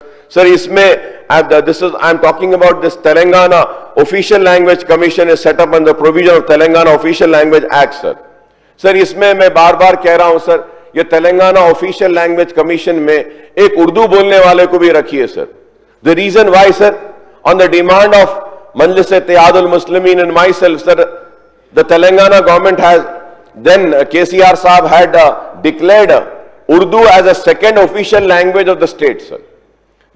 Sir, I'm talking about this Telangana Official Language Commission is set up under the provision of Telangana Official Language Act, sir. Sir, इसमें मैं बार-बार कह रहा हूं sir, ये Telangana official language commission में एक उर्दू बोलने वाले को भी रखिए sir. The reason why, sir, on the demand of Majlis Ittihadul Muslimin and myself, sir, the Telangana government has, then KCR Saab had declared Urdu as a second official language of the state, sir.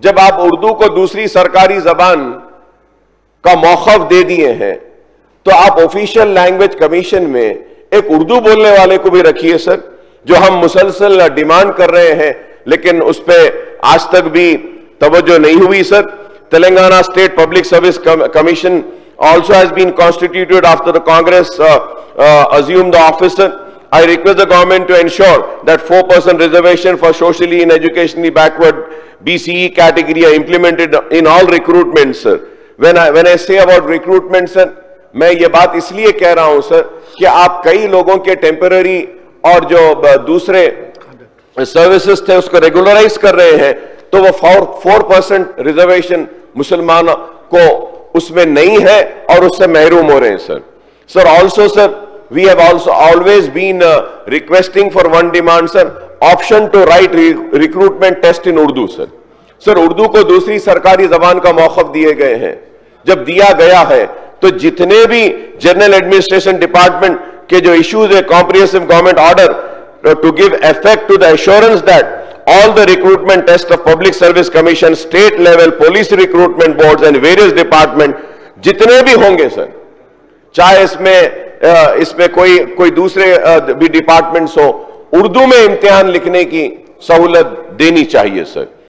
जब आप उर्दू को दूसरी सरकारी जबान का मौखफ दे दिए हैं, तो आप ऑफिशियल लैंग्वेज कमीशन में एक उर्दू बोलने वाले को भी रखिए सर, जो हम मुसलसल डिमांड कर रहे हैं, लेकिन उस पर आज तक भी तवज्जो नहीं हुई sir. Telangana state public service commission also has been constituted after the Congress assumed the office. I request the government to ensure that 4% reservation for socially and educationally backward BCE category are implemented in all recruitments, sir. When I say about recruitment, sir, मैं ये बात इसलिए कह रहा हूं sir कि आप कई लोगों के टेम्पररी और जो दूसरे सर्विसेज थे उसको रेगुलराइज कर रहे हैं, तो वो 4% रिजर्वेशन मुसलमानों को उसमें नहीं है और उससे महरूम हो रहे हैं sir. Sir also sir, we have also always been requesting for one demand, sir, option to write recruitment test in Urdu, sir. Sir Urdu को दूसरी सरकारी जबान का मौखफ दिए गए हैं. जब दिया गया है तो जितने भी जनरल एडमिनिस्ट्रेशन डिपार्टमेंट के जो इश्यूज है, comprehensive government order to give effect to the assurance that all the recruitment tests of Public Service Commission, state level, police recruitment boards and various department जितने भी होंगे सर, चाहे इसमें कोई दूसरे भी डिपार्टमेंट्स हो, उर्दू में इम्तिहान लिखने की सहूलत देनी चाहिए सर.